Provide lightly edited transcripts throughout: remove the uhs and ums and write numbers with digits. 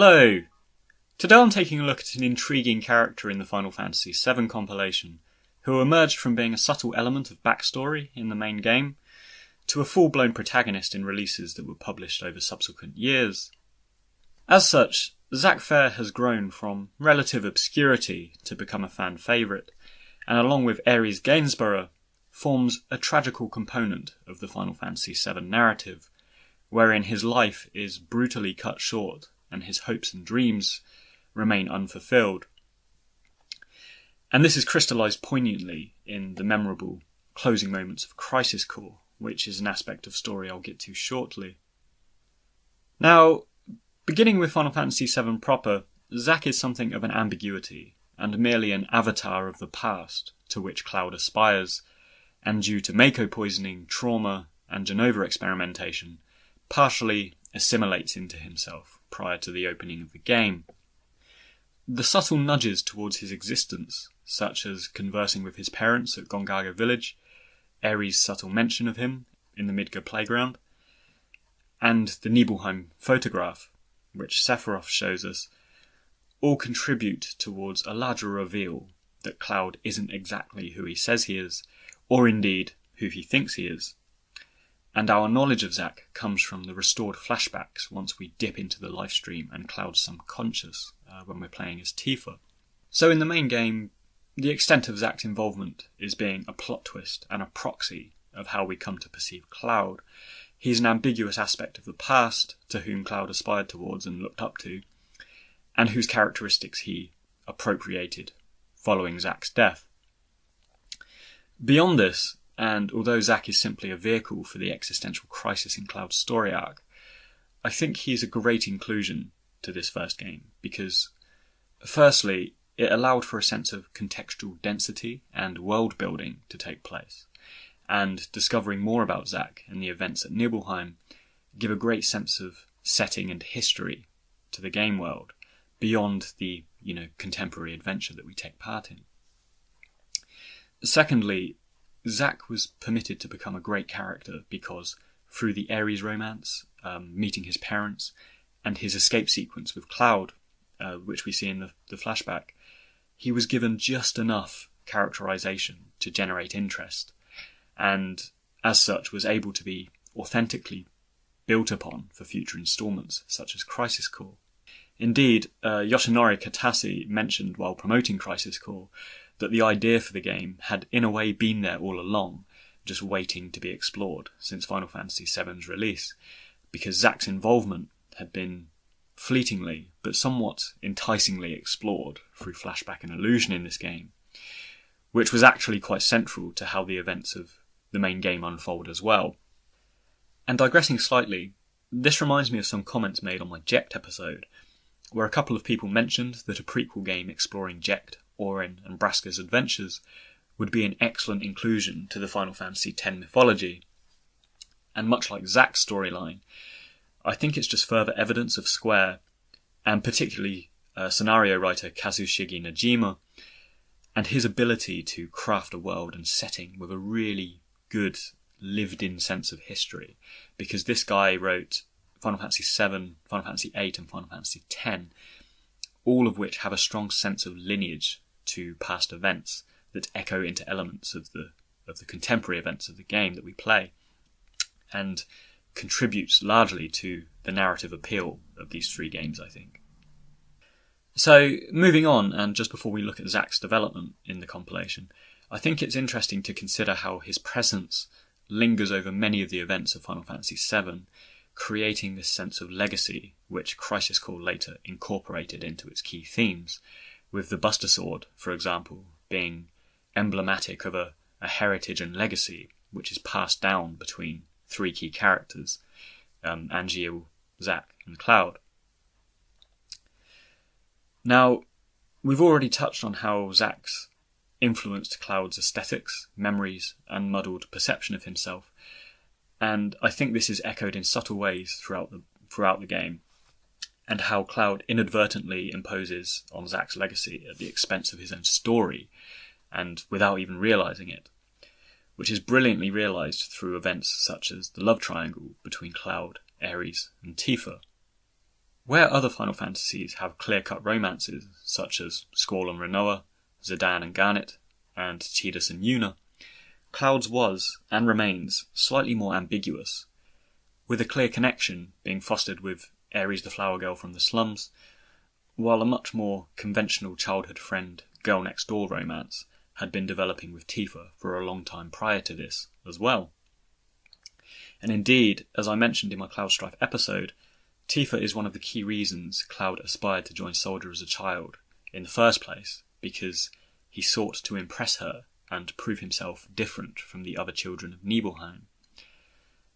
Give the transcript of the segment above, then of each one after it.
Hello! Today I'm taking a look at an intriguing character in the Final Fantasy VII compilation, who emerged from being a subtle element of backstory in the main game, to a full-blown protagonist in releases that were published over subsequent years. As such, Zack Fair has grown from relative obscurity to become a fan favourite, and along with Aeris Gainsborough, forms a tragical component of the Final Fantasy VII narrative, wherein his life is brutally cut short and his hopes and dreams remain unfulfilled. And this is crystallised poignantly in the memorable closing moments of Crisis Core, which is an aspect of story I'll get to shortly. Now, beginning with Final Fantasy VII proper, Zack is something of an ambiguity, and merely an avatar of the past to which Cloud aspires, and due to Mako poisoning, trauma, and Genova experimentation, partially assimilates into himself prior to the opening of the game. The subtle nudges towards his existence, such as conversing with his parents at Gongaga Village, Aeris' subtle mention of him in the Midgar playground, and the Nibelheim photograph, which Sephiroth shows us, all contribute towards a larger reveal that Cloud isn't exactly who he says he is, or indeed who he thinks he is. And our knowledge of Zack comes from the restored flashbacks once we dip into the livestream and Cloud's subconscious when we're playing as Tifa. So in the main game, the extent of Zack's involvement is being a plot twist and a proxy of how we come to perceive Cloud. He's an ambiguous aspect of the past to whom Cloud aspired towards and looked up to, and whose characteristics he appropriated following Zack's death. Beyond this, and although Zack is simply a vehicle for the existential crisis in Cloud's story arc, I think he's a great inclusion to this first game because, firstly, it allowed for a sense of contextual density and world building to take place, and discovering more about Zack and the events at Nibelheim give a great sense of setting and history to the game world, beyond the, contemporary adventure that we take part in. Secondly, Zack was permitted to become a great character because, through the Aeris romance, meeting his parents, and his escape sequence with Cloud, which we see in the flashback, he was given just enough characterization to generate interest, and as such was able to be authentically built upon for future installments, such as Crisis Core. Indeed, Yoshinori Katase mentioned while promoting Crisis Core that the idea for the game had in a way been there all along, just waiting to be explored since Final Fantasy VII's release, because Zack's involvement had been fleetingly but somewhat enticingly explored through flashback and illusion in this game, which was actually quite central to how the events of the main game unfold as well. And digressing slightly, this reminds me of some comments made on my Jecht episode, where a couple of people mentioned that a prequel game exploring Jecht, Orin, and Braska's adventures would be an excellent inclusion to the Final Fantasy X mythology. And much like Zack's storyline, I think it's just further evidence of Square, and particularly scenario writer Kazushige Najima, and his ability to craft a world and setting with a really good lived-in sense of history, because this guy wrote Final Fantasy VII, Final Fantasy VIII, and Final Fantasy X, all of which have a strong sense of lineage to past events that echo into elements of the contemporary events of the game that we play, and contributes largely to the narrative appeal of these three games, I think. So, moving on, and just before we look at Zack's development in the compilation, I think it's interesting to consider how his presence lingers over many of the events of Final Fantasy VII, creating this sense of legacy which Crisis Core later incorporated into its key themes, with the Buster Sword, for example, being emblematic of a heritage and legacy which is passed down between three key characters, Angeal, Zack, and Cloud. Now, we've already touched on how Zack's influenced Cloud's aesthetics, memories, and muddled perception of himself, and I think this is echoed in subtle ways throughout the game, and how Cloud inadvertently imposes on Zack's legacy at the expense of his own story, and without even realising it, which is brilliantly realised through events such as the love triangle between Cloud, Aeris, and Tifa. Where other Final Fantasies have clear-cut romances, such as Squall and Rinoa, Zidane and Garnet, and Tidus and Yuna, Cloud's was, and remains, slightly more ambiguous, with a clear connection being fostered with Aeris the flower girl from the slums, while a much more conventional childhood friend, girl next door romance had been developing with Tifa for a long time prior to this as well. And indeed, as I mentioned in my Cloud Strife episode, Tifa is one of the key reasons Cloud aspired to join Soldier as a child in the first place, because he sought to impress her and prove himself different from the other children of Nibelheim.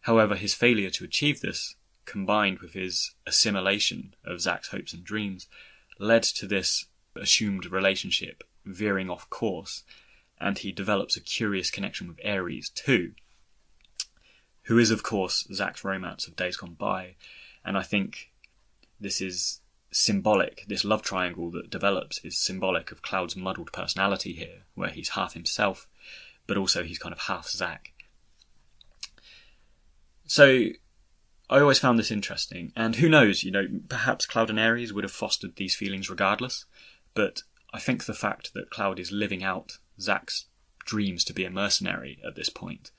However, his failure to achieve this, combined with his assimilation of Zack's hopes and dreams, led to this assumed relationship veering off course, and he develops a curious connection with Aeris too, who is of course Zack's romance of Days Gone By, and I think this is symbolic, this love triangle that develops is symbolic of Cloud's muddled personality here, where he's half himself, but also he's kind of half Zack. So, I always found this interesting, and who knows, perhaps Cloud and Aeris would have fostered these feelings regardless, but I think the fact that Cloud is living out Zack's dreams to be a mercenary at this point,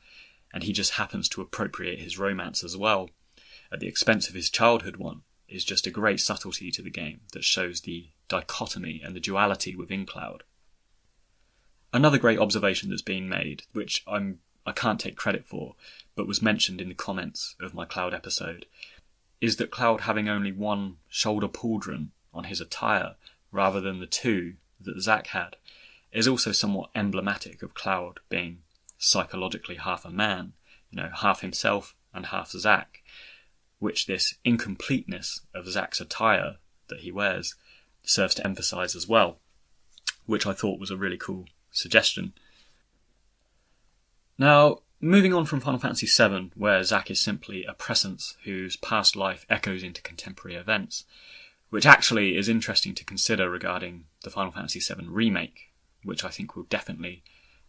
and he just happens to appropriate his romance as well, at the expense of his childhood one, is just a great subtlety to the game that shows the dichotomy and the duality within Cloud. Another great observation that's been made, which I can't take credit for, but was mentioned in the comments of my Cloud episode, is that Cloud having only one shoulder pauldron on his attire, rather than the two that Zack had, is also somewhat emblematic of Cloud being psychologically half a man, half himself and half Zack, which this incompleteness of Zack's attire that he wears serves to emphasise as well, which I thought was a really cool suggestion. Now, moving on from Final Fantasy VII, where Zack is simply a presence whose past life echoes into contemporary events, which actually is interesting to consider regarding the Final Fantasy VII Remake, which I think will definitely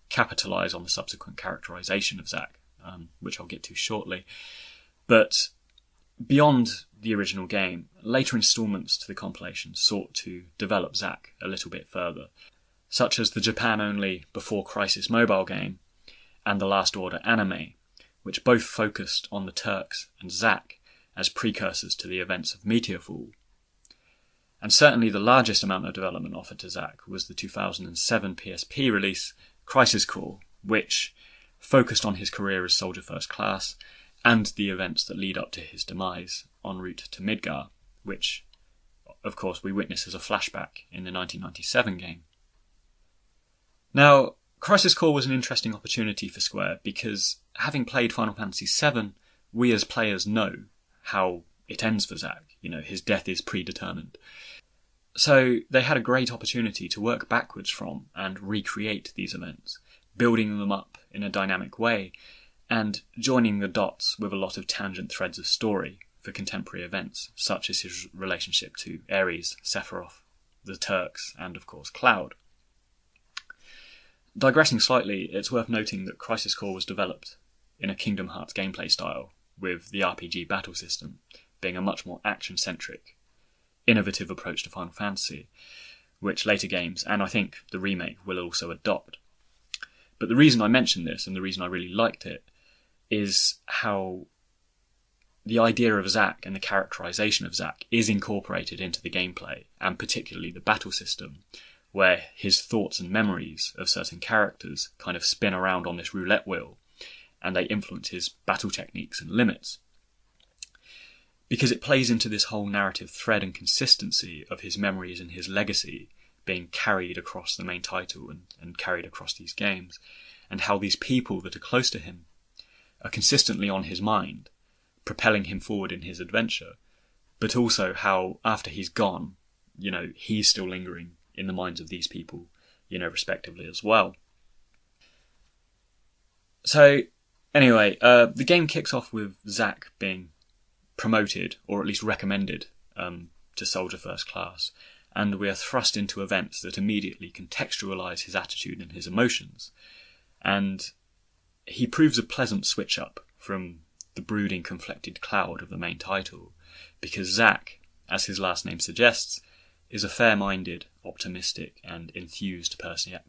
capitalise on the subsequent characterisation of Zack, which I'll get to shortly. But beyond the original game, later instalments to the compilation sought to develop Zack a little bit further, such as the Japan-only Before Crisis mobile game and the Last Order anime, which both focused on the Turks and Zack as precursors to the events of Meteorfall. And certainly the largest amount of development offered to Zack was the 2007 PSP release, Crisis Core, which focused on his career as Soldier First Class and the events that lead up to his demise en route to Midgar, which, of course, we witness as a flashback in the 1997 game. Now, Crisis Core was an interesting opportunity for Square because, having played Final Fantasy VII, we as players know how it ends for Zack. His death is predetermined. So they had a great opportunity to work backwards from and recreate these events, building them up in a dynamic way, and joining the dots with a lot of tangent threads of story for contemporary events, such as his relationship to Aeris, Sephiroth, the Turks, and of course Cloud. Digressing slightly, it's worth noting that Crisis Core was developed in a Kingdom Hearts gameplay style, with the RPG battle system being a much more action-centric, innovative approach to Final Fantasy, which later games, and I think the remake, will also adopt. But the reason I mention this, and the reason I really liked it, is how the idea of Zack and the characterisation of Zack is incorporated into the gameplay, and particularly the battle system, where his thoughts and memories of certain characters kind of spin around on this roulette wheel, and they influence his battle techniques and limits. Because it plays into this whole narrative thread and consistency of his memories and his legacy being carried across the main title and carried across these games, and how these people that are close to him are consistently on his mind, propelling him forward in his adventure, but also how, after he's gone, he's still lingering in the minds of these people, respectively as well. So, anyway, the game kicks off with Zack being promoted, or at least recommended, to Soldier First Class, and we are thrust into events that immediately contextualise his attitude and his emotions. And he proves a pleasant switch up from the brooding, conflicted Cloud of the main title, because Zack, as his last name suggests, is a fair-minded, optimistic and enthused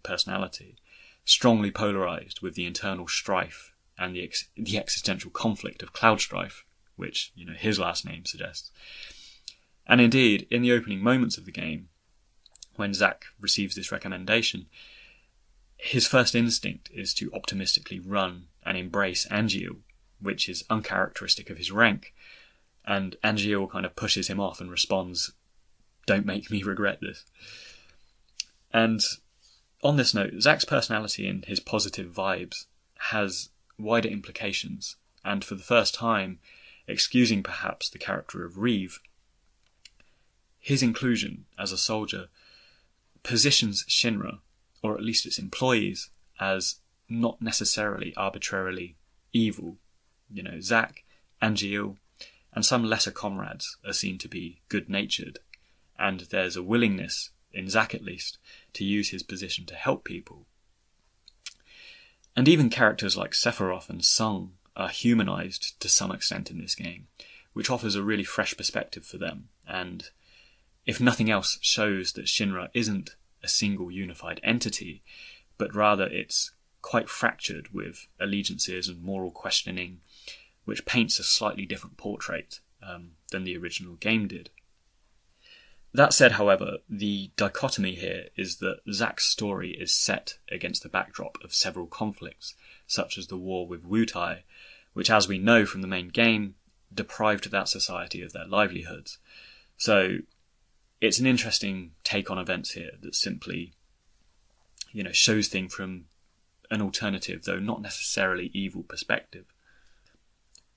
personality, strongly polarised with the internal strife and the existential conflict of Cloud strife, which his last name suggests. And indeed, in the opening moments of the game, when Zack receives this recommendation, his first instinct is to optimistically run and embrace Angeal, which is uncharacteristic of his rank, and Angeal kind of pushes him off and responds, "Don't make me regret this." And on this note, Zack's personality and his positive vibes has wider implications, and for the first time, excusing perhaps the character of Reeve, his inclusion as a soldier positions Shinra, or at least its employees, as not necessarily arbitrarily evil. Zack, Angeal, and some lesser comrades are seen to be good-natured, and there's a willingness, in Zack at least, to use his position to help people. And even characters like Sephiroth and Tseng are humanised to some extent in this game, which offers a really fresh perspective for them, and if nothing else shows that Shinra isn't a single unified entity, but rather it's quite fractured with allegiances and moral questioning, which paints a slightly different portrait than the original game did. That said, however, the dichotomy here is that Zack's story is set against the backdrop of several conflicts, such as the war with Wutai, which, as we know from the main game, deprived that society of their livelihoods. So it's an interesting take on events here that simply, shows things from an alternative, though not necessarily evil, perspective.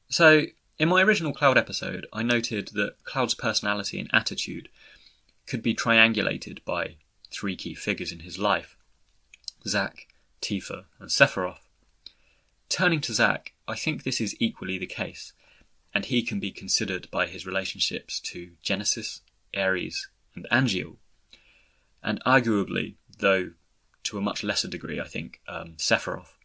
So, in my original Cloud episode, I noted that Cloud's personality and attitude could be triangulated by three key figures in his life: Zack, Tifa, and Sephiroth. Turning to Zack, I think this is equally the case, and he can be considered by his relationships to Genesis, Aeris, and Angeal, and arguably, though to a much lesser degree, I think, Sephiroth,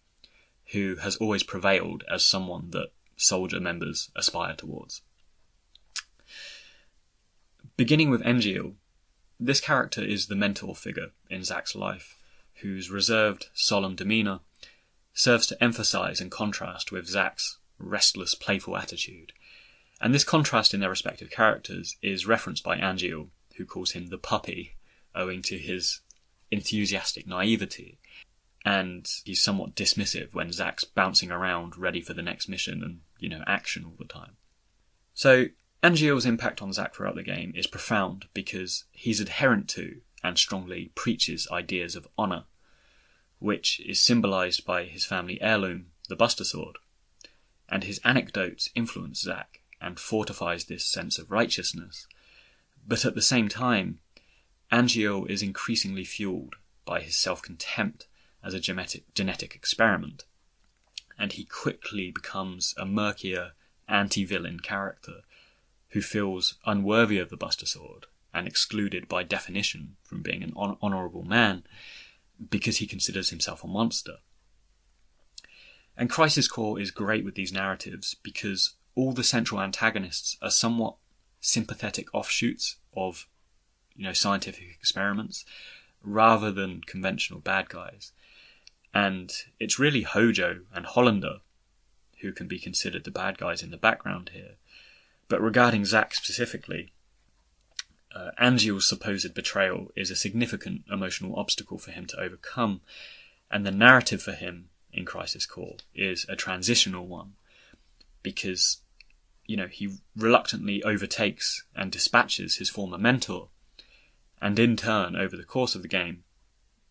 who has always prevailed as someone that soldier members aspire towards. Beginning with Angeal, this character is the mentor figure in Zack's life, whose reserved, solemn demeanour serves to emphasise and contrast with Zack's restless, playful attitude. And this contrast in their respective characters is referenced by Angeal, who calls him the puppy, owing to his enthusiastic naivety. And he's somewhat dismissive when Zack's bouncing around ready for the next mission and, action all the time. So Angeal's impact on Zack throughout the game is profound because he's adherent to and strongly preaches ideas of honour, which is symbolised by his family heirloom, the Buster Sword. And his anecdotes influence Zack and fortifies this sense of righteousness. But at the same time, Angeal is increasingly fuelled by his self-contempt as a genetic experiment, and he quickly becomes a murkier, anti-villain character who feels unworthy of the Buster Sword and excluded by definition from being an honourable man because he considers himself a monster. And Crisis Core is great with these narratives because all the central antagonists are somewhat sympathetic offshoots of, scientific experiments rather than conventional bad guys. And it's really Hojo and Hollander who can be considered the bad guys in the background here. But regarding Zack specifically, Angeal's supposed betrayal is a significant emotional obstacle for him to overcome, and the narrative for him in Crisis Core is a transitional one, because, he reluctantly overtakes and dispatches his former mentor, and in turn, over the course of the game,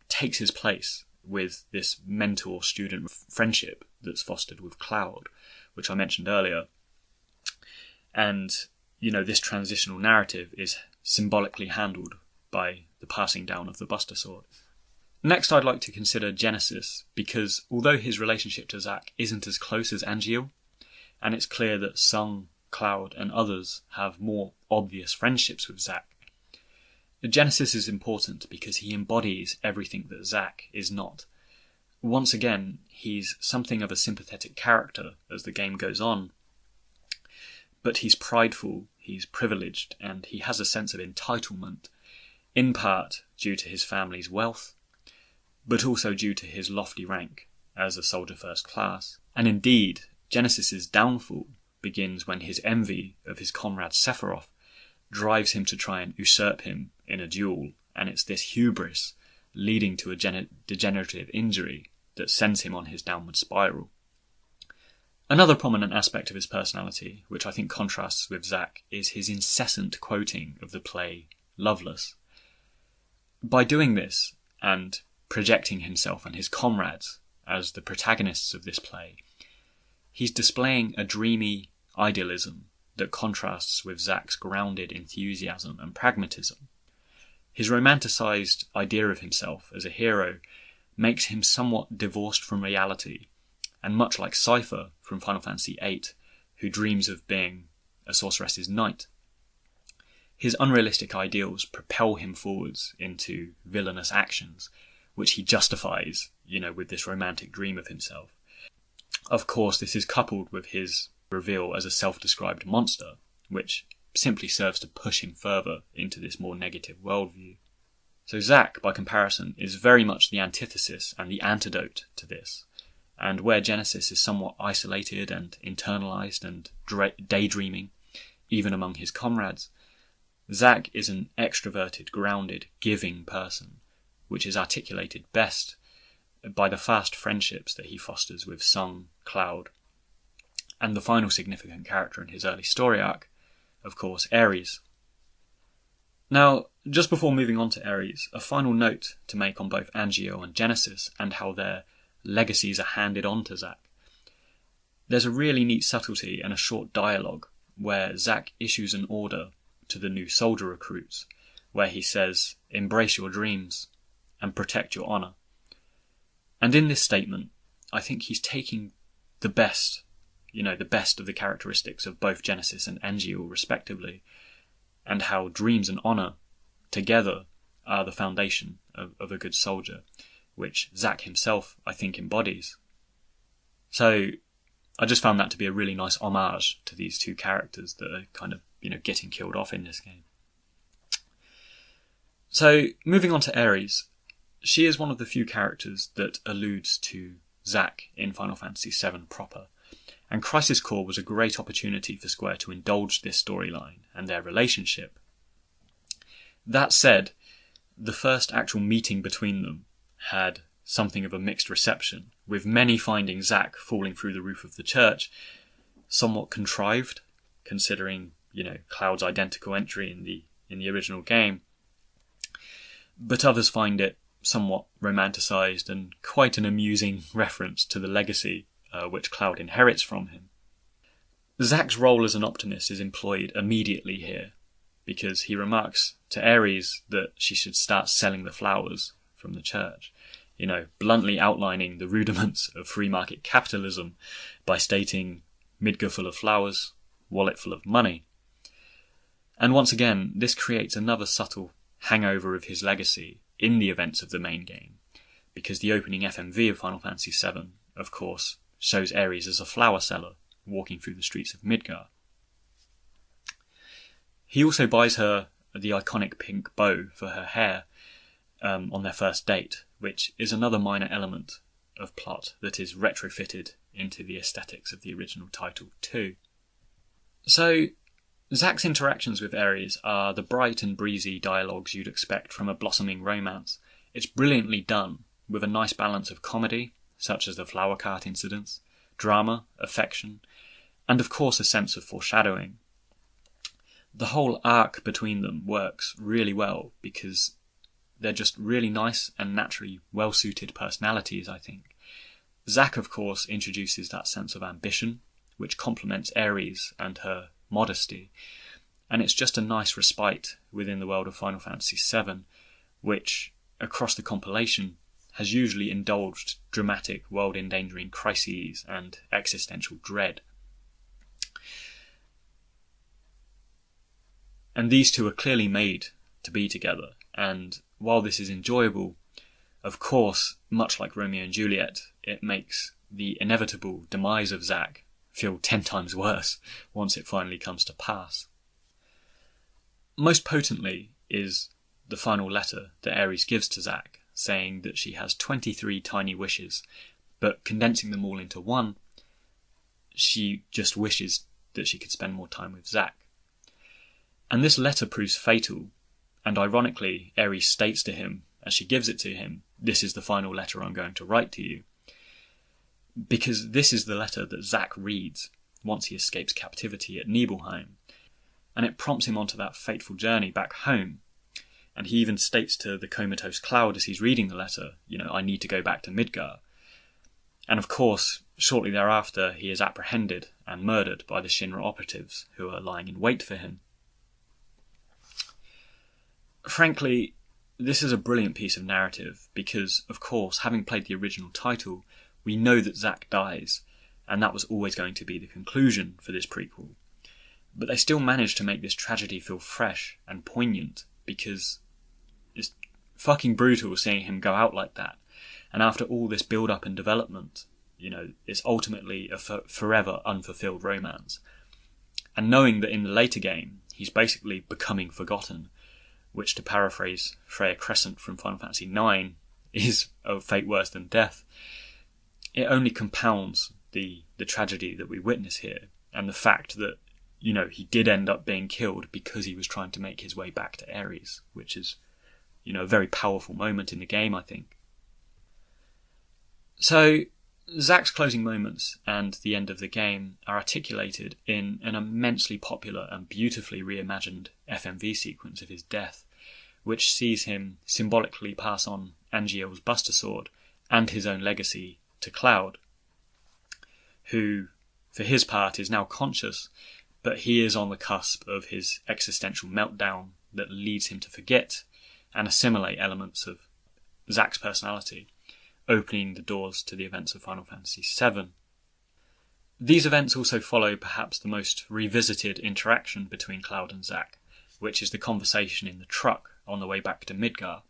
takes his place with this mentor-student friendship that's fostered with Cloud, which I mentioned earlier. And, this transitional narrative is symbolically handled by the passing down of the Buster Sword. Next, I'd like to consider Genesis, because although his relationship to Zack isn't as close as Angeal, and it's clear that Tseng, Cloud, and others have more obvious friendships with Zack, Genesis is important because he embodies everything that Zack is not. Once again, he's something of a sympathetic character as the game goes on, but he's prideful, he's privileged, and he has a sense of entitlement, in part due to his family's wealth, but also due to his lofty rank as a soldier first class. And indeed, Genesis's downfall begins when his envy of his comrade Sephiroth drives him to try and usurp him in a duel, and it's this hubris leading to a degenerative injury that sends him on his downward spiral. Another prominent aspect of his personality, which I think contrasts with Zack, is his incessant quoting of the play Loveless. By doing this, and projecting himself and his comrades as the protagonists of this play, he's displaying a dreamy idealism that contrasts with Zack's grounded enthusiasm and pragmatism. His romanticised idea of himself as a hero makes him somewhat divorced from reality, and much like Cypher from Final Fantasy VIII, who dreams of being a sorceress's knight. His unrealistic ideals propel him forwards into villainous actions, which he justifies, with this romantic dream of himself. Of course, this is coupled with his reveal as a self-described monster, which simply serves to push him further into this more negative worldview. So Zack, by comparison, is very much the antithesis and the antidote to this. And where Genesis is somewhat isolated and internalized and daydreaming, even among his comrades, Zack is an extroverted, grounded, giving person, which is articulated best by the fast friendships that he fosters with Tseng, Cloud, and the final significant character in his early story arc, of course, Aeris. Now, just before moving on to Aeris, a final note to make on both Angeal and Genesis and how their legacies are handed on to Zack. There's a really neat subtlety and a short dialogue where Zack issues an order to the new soldier recruits, where he says, "Embrace your dreams and protect your honour." And in this statement, I think he's taking the best of the characteristics of both Genesis and Angeal respectively, and how dreams and honour together are the foundation of a good soldier, which Zack himself, I think, embodies. So I just found that to be a really nice homage to these two characters that are kind of, getting killed off in this game. So moving on to Aeris, she is one of the few characters that alludes to Zack in Final Fantasy VII proper, and Crisis Core was a great opportunity for Square to indulge this storyline and their relationship. That said, the first actual meeting between them had something of a mixed reception, with many finding Zack falling through the roof of the church somewhat contrived, considering, Cloud's identical entry in the original game. But others find it somewhat romanticised and quite an amusing reference to the legacy which Cloud inherits from him. Zack's role as an optimist is employed immediately here, because he remarks to Aeris that she should start selling the flowers from the church, bluntly outlining the rudiments of free market capitalism by stating, "Midgar full of flowers, wallet full of money." And once again, this creates another subtle hangover of his legacy in the events of the main game, because the opening FMV of Final Fantasy VII, of course, shows Aeris as a flower seller walking through the streets of Midgar. He also buys her the iconic pink bow for her hair on their first date, which is another minor element of plot that is retrofitted into the aesthetics of the original title too. So, Zack's interactions with Aeris are the bright and breezy dialogues you'd expect from a blossoming romance. It's brilliantly done, with a nice balance of comedy, such as the flower cart incidents, drama, affection, and of course a sense of foreshadowing. The whole arc between them works really well because they're just really nice and naturally well-suited personalities, I think. Zack, of course, introduces that sense of ambition, which complements Aeris and her modesty, and it's just a nice respite within the world of Final Fantasy VII, which, across the compilation, has usually indulged dramatic, world-endangering crises and existential dread. And these two are clearly made to be together, and while this is enjoyable, of course, much like Romeo and Juliet, it makes the inevitable demise of Zack feel 10 times worse once it finally comes to pass. Most potently is the final letter that Aeris gives to Zack, saying that she has 23 tiny wishes, but condensing them all into one, she just wishes that she could spend more time with Zack. And this letter proves fatal, and ironically, Aeris states to him, as she gives it to him, "This is the final letter I'm going to write to you." Because this is the letter that Zack reads once he escapes captivity at Nibelheim, and it prompts him onto that fateful journey back home. And he even states to the comatose Cloud as he's reading the letter, I need to go back to Midgar. And of course, shortly thereafter, he is apprehended and murdered by the Shinra operatives who are lying in wait for him. Frankly, this is a brilliant piece of narrative because, of course, having played the original title, we know that Zack dies, and that was always going to be the conclusion for this prequel. But they still managed to make this tragedy feel fresh and poignant because it's fucking brutal seeing him go out like that. And after all this build-up and development, it's ultimately a forever unfulfilled romance. And knowing that in the later game, he's basically becoming forgotten, which, to paraphrase Freya Crescent from Final Fantasy IX, is a fate worse than death, it only compounds the tragedy that we witness here, and the fact that, he did end up being killed because he was trying to make his way back to Aeris, which is, a very powerful moment in the game, I think. So, Zack's closing moments and the end of the game are articulated in an immensely popular and beautifully reimagined FMV sequence of his death, which sees him symbolically pass on Angeal's Buster Sword and his own legacy to Cloud, who, for his part, is now conscious, but he is on the cusp of his existential meltdown that leads him to forget and assimilate elements of Zack's personality, opening the doors to the events of Final Fantasy VII. These events also follow perhaps the most revisited interaction between Cloud and Zack, which is the conversation in the truck on the way back to Midgar.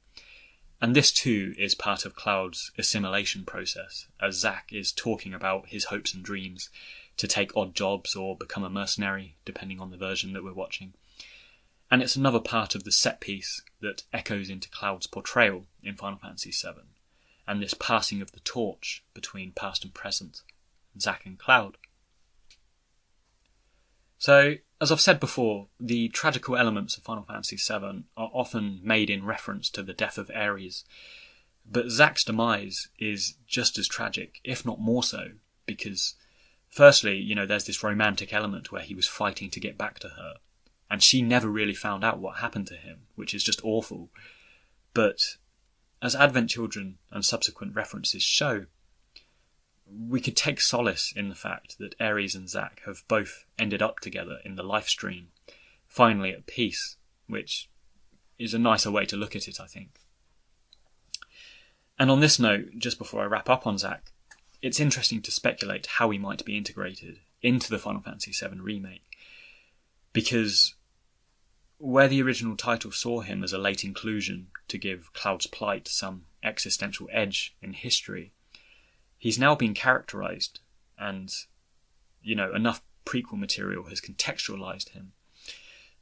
And this too is part of Cloud's assimilation process, as Zack is talking about his hopes and dreams to take odd jobs or become a mercenary, depending on the version that we're watching. And it's another part of the set piece that echoes into Cloud's portrayal in Final Fantasy VII, and this passing of the torch between past and present, Zack and Cloud. So, as I've said before, the tragical elements of Final Fantasy VII are often made in reference to the death of Aeris, but Zack's demise is just as tragic, if not more so, because firstly, there's this romantic element where he was fighting to get back to her, and she never really found out what happened to him, which is just awful. But as Advent Children and subsequent references show, we could take solace in the fact that Aeris and Zack have both ended up together in the life stream, finally at peace, which is a nicer way to look at it, I think. And on this note, just before I wrap up on Zack, it's interesting to speculate how he might be integrated into the Final Fantasy VII remake, because where the original title saw him as a late inclusion to give Cloud's plight some existential edge in history, he's now been characterised, and, enough prequel material has contextualised him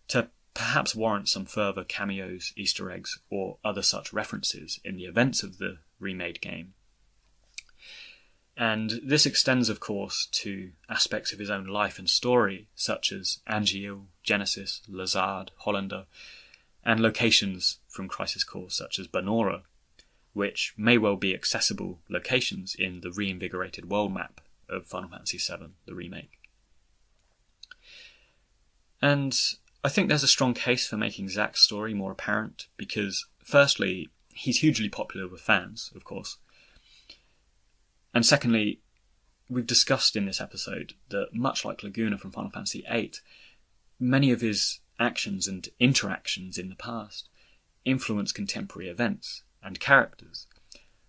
to perhaps warrant some further cameos, Easter eggs, or other such references in the events of the remade game. And this extends, of course, to aspects of his own life and story, such as Angeal, Genesis, Lazard, Hollander, and locations from Crisis Core, such as Banora, which may well be accessible locations in the reinvigorated world map of Final Fantasy VII, the remake. And I think there's a strong case for making Zack's story more apparent, because, firstly, he's hugely popular with fans, of course. And secondly, we've discussed in this episode that, much like Laguna from Final Fantasy VIII, many of his actions and interactions in the past influence contemporary events and characters.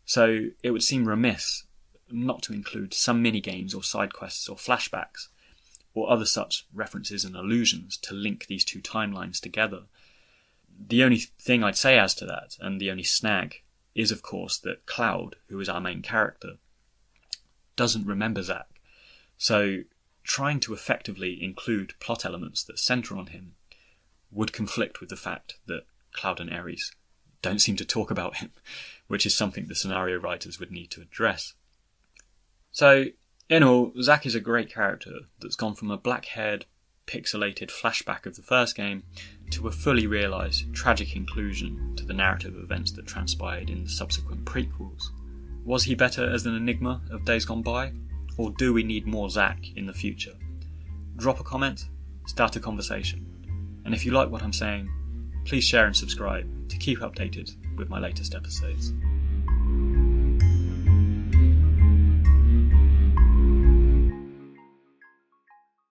So it would seem remiss not to include some mini-games or side quests or flashbacks, or other such references and allusions to link these two timelines together. The only thing I'd say as to that, and the only snag, is of course that Cloud, who is our main character, doesn't remember Zack, so trying to effectively include plot elements that centre on him would conflict with the fact that Cloud and Aeris don't seem to talk about him, which is something the scenario writers would need to address. So, in all, Zack is a great character that's gone from a black-haired, pixelated flashback of the first game to a fully realised, tragic conclusion to the narrative events that transpired in the subsequent prequels. Was he better as an enigma of days gone by, or do we need more Zack in the future? Drop a comment, start a conversation, and if you like what I'm saying, please share and subscribe to keep updated with my latest episodes.